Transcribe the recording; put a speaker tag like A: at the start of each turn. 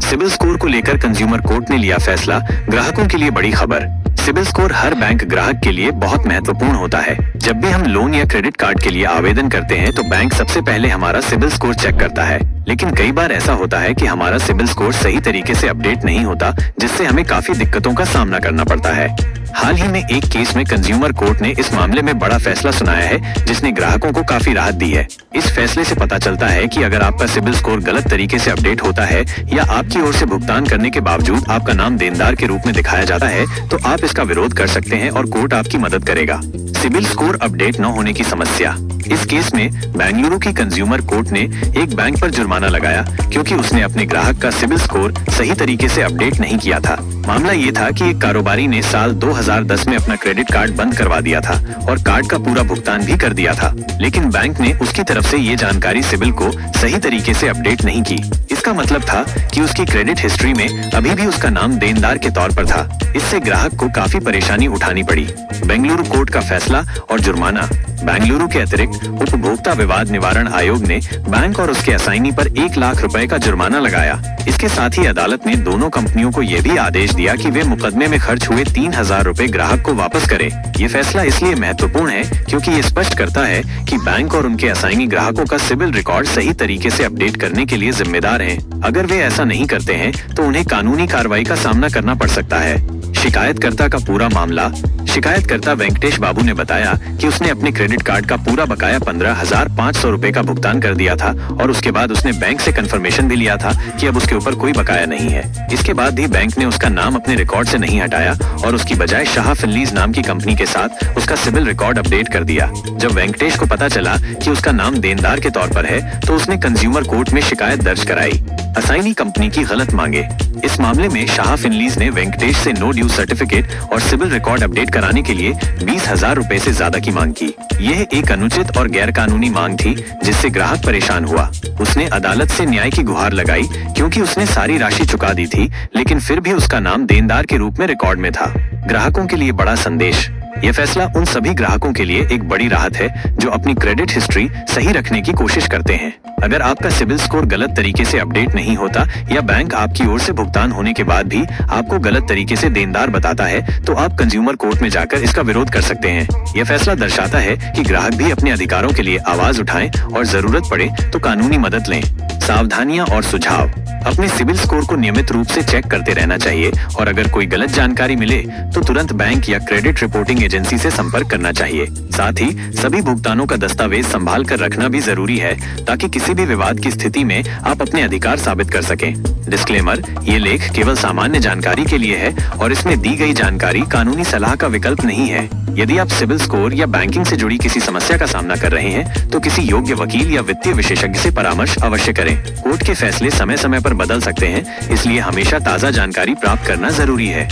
A: CIBIL score को लेकर consumer court ने लिया फैसला, ग्राहकों के लिए बड़ी खबर। सिबिल स्कोर हर बैंक ग्राहक के लिए बहुत महत्वपूर्ण होता है। जब भी हम लोन या क्रेडिट कार्ड के लिए आवेदन करते हैं तो बैंक सबसे पहले हमारा सिबिल स्कोर चेक करता है। लेकिन कई बार ऐसा होता है कि हमारा सिबिल स्कोर सही तरीके से अपडेट नहीं होता, जिससे हमें काफी दिक्कतों का सामना करना पड़ता है। हाल ही में एक केस में कंज्यूमर कोर्ट ने इस मामले में बड़ा फैसला सुनाया है, जिसने ग्राहकों को काफी राहत दी है। इस फैसले से पता चलता है कि अगर आपका सिबिल स्कोर गलत तरीके से अपडेट होता है या आपकी ओर से भुगतान करने के बावजूद आपका नाम देनदार के रूप में दिखाया जाता है, तो आप इसका विरोध कर सकते हैं और कोर्ट आपकी मदद करेगा। सिबिल स्कोर अपडेट न होने की समस्या। इस केस में बेंगलुरु की कंज्यूमर कोर्ट ने एक बैंक पर जुर्माना लगाया क्योंकि उसने अपने ग्राहक का सिबिल स्कोर सही तरीके से अपडेट नहीं किया था। मामला ये था कि एक कारोबारी ने साल 2010 में अपना क्रेडिट कार्ड बंद करवा दिया था और कार्ड का पूरा भुगतान भी कर दिया था, लेकिन बैंक ने उसकी तरफ से ये जानकारी सिबिल को सही तरीके से अपडेट नहीं की। इसका मतलब था कि उसकी क्रेडिट हिस्ट्री में अभी भी उसका नाम देनदार के तौर पर था। इससे ग्राहक को काफी परेशानी उठानी पड़ी। बेंगलुरु कोर्ट का फैसला और जुर्माना। बेंगलुरु के अतिरिक्त उपभोक्ता विवाद निवारण आयोग ने बैंक और उसके असाइनी पर 1 लाख रुपए का जुर्माना लगाया। इसके साथ ही अदालत ने दोनों कंपनियों को यह भी आदेश दिया कि वे मुकदमे में खर्च हुए 3000 रुपए ग्राहक को वापस करें। ये फैसला इसलिए महत्वपूर्ण है क्योंकि ये स्पष्ट करता है कि बैंक और उनके असाइनी ग्राहकों का सिबिल रिकॉर्ड सही तरीके से अपडेट करने के लिए जिम्मेदार हैं। अगर वे ऐसा नहीं करते हैं तो उन्हें कानूनी कार्रवाई का सामना करना पड़ सकता है। शिकायतकर्ता का पूरा मामला। शिकायतकर्ता वेंकटेश बाबू ने बताया कि उसने अपने क्रेडिट कार्ड का पूरा बकाया 15,500 रुपए का भुगतान कर दिया था और उसके बाद उसने बैंक से कंफर्मेशन भी लिया था कि अब उसके ऊपर कोई बकाया नहीं है। इसके बाद भी बैंक ने उसका नाम अपने रिकॉर्ड से नहीं हटाया और उसकी बजाय शाह फिनलीज नाम की कंपनी के साथ उसका सिबिल रिकॉर्ड अपडेट कर दिया। जब वेंकटेश को पता चला कि उसका नाम देनदार के तौर पर है तो उसने कंज्यूमर कोर्ट में शिकायत दर्ज कराई। असाइनी कंपनी की गलत मांगे। इस मामले में शाह फिनलीज ने वेंकटेश से नो ड्यू सर्टिफिकेट और सिबिल रिकॉर्ड अपडेट कराने के लिए 20,000 रुपए से ज्यादा की मांग की। यह एक अनुचित और गैर कानूनी मांग थी, जिससे ग्राहक परेशान हुआ। उसने अदालत से न्याय की गुहार लगाई क्योंकि उसने सारी राशि चुका दी थी, लेकिन फिर भी उसका नाम देनदार के रूप में रिकॉर्ड में था। ग्राहकों के लिए बड़ा संदेश। यह फैसला उन सभी ग्राहकों के लिए एक बड़ी राहत है जो अपनी क्रेडिट हिस्ट्री सही रखने की कोशिश करते हैं। अगर आपका सिबिल स्कोर गलत तरीके से अपडेट नहीं होता या बैंक आपकी ओर से भुगतान होने के बाद भी आपको गलत तरीके से देनदार बताता है, तो आप कंज्यूमर कोर्ट में जाकर इसका विरोध कर सकते हैं। यह फैसला दर्शाता है कि ग्राहक भी अपने अधिकारों के लिए आवाज उठाएं और जरूरत पड़े तो कानूनी मदद लें। सावधानियां और सुझाव। अपने सिबिल स्कोर को नियमित रूप से चेक करते रहना चाहिए और अगर कोई गलत जानकारी मिले तो तुरंत बैंक या क्रेडिट रिपोर्टिंग एजेंसी से संपर्क करना चाहिए। साथ ही सभी भुगतानों का दस्तावेज संभाल कर रखना भी जरूरी है ताकि किसी भी विवाद की स्थिति में आप अपने अधिकार साबित कर सकें। डिस्क्लेमर, ये लेख केवल सामान्य जानकारी के लिए है और इसमें दी गई जानकारी कानूनी सलाह का विकल्प नहीं है। यदि आप सिबिल स्कोर या बैंकिंग से जुड़ी किसी समस्या का सामना कर रहे हैं तो किसी योग्य वकील या वित्तीय विशेषज्ञ से परामर्श अवश्य करें। कोर्ट के फैसले समय समय पर बदल सकते हैं, इसलिए हमेशा ताज़ा जानकारी प्राप्त करना जरूरी है।